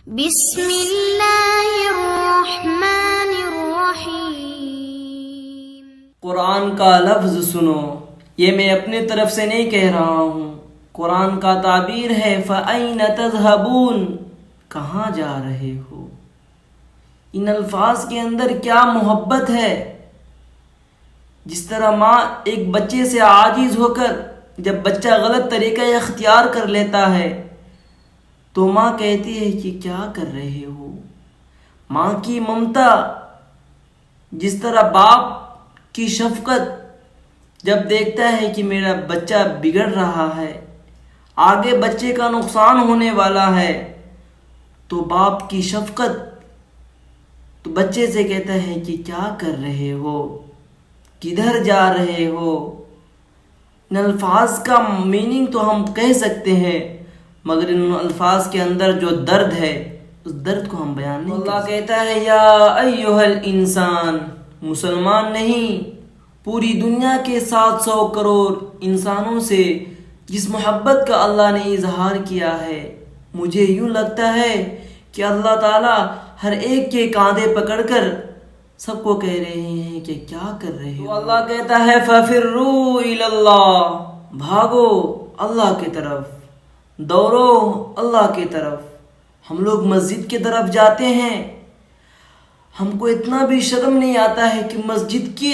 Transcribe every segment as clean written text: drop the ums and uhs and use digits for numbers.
بسم اللہ الرحمن الرحیم۔ قرآن کا لفظ سنو، یہ میں اپنے طرف سے نہیں کہہ رہا ہوں، قرآن کا تعبیر ہے فَأَيْنَ تَذْهَبُونَ، کہاں جا رہے ہو؟ ان الفاظ کے اندر کیا محبت ہے! جس طرح ماں ایک بچے سے عاجز ہو کر جب بچہ غلط طریقہ اختیار کر لیتا ہے تو ماں کہتی ہے کہ کیا کر رہے ہو؟ ماں کی ممتا، جس طرح باپ کی شفقت جب دیکھتا ہے کہ میرا بچہ بگڑ رہا ہے، آگے بچے کا نقصان ہونے والا ہے، تو باپ کی شفقت تو بچے سے کہتا ہے کہ کیا کر رہے ہو، کدھر جا رہے ہو؟ ان الفاظ کا میننگ تو ہم کہہ سکتے ہیں، مگر ان الفاظ کے اندر جو درد ہے اس درد کو ہم بیان نہیں۔ اللہ کہتا ہے یا ایھا الانسان، مسلمان نہیں، پوری دنیا کے 700 کروڑ انسانوں سے جس محبت کا اللہ نے اظہار کیا ہے، مجھے یوں لگتا ہے کہ اللہ تعالیٰ ہر ایک کے کاندھے پکڑ کر سب کو کہہ رہے ہیں کہ کیا کر رہے ہو؟ اللہ کہتا ہے فَفِرُّوا إِلَى اللَّهِ، بھاگو اللہ کی طرف، دوڑو اللہ کی طرف۔ ہم لوگ مسجد کی طرف جاتے ہیں، ہم کو اتنا بھی شرم نہیں آتا ہے کہ مسجد کے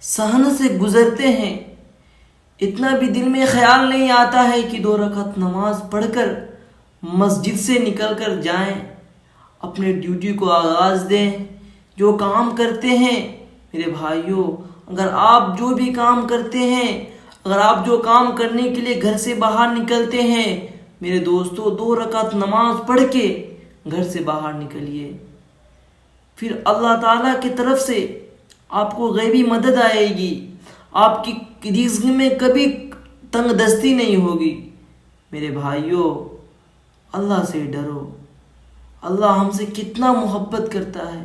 صحن سے گزرتے ہیں، اتنا بھی دل میں خیال نہیں آتا ہے کہ 2 رکعت نماز پڑھ کر مسجد سے نکل کر جائیں، اپنے ڈیوٹی کو آغاز دیں۔ جو کام کرتے ہیں میرے بھائیوں، اگر آپ جو بھی کام کرتے ہیں، اگر آپ جو کام کرنے کے لیے گھر سے باہر نکلتے ہیں، میرے دوستو 2 رکعت نماز پڑھ کے گھر سے باہر نکلیے، پھر اللہ تعالیٰ کی طرف سے آپ کو غیبی مدد آئے گی، آپ کی رزق میں کبھی تنگ دستی نہیں ہوگی۔ میرے بھائیوں، اللہ سے ڈرو، اللہ ہم سے کتنا محبت کرتا ہے۔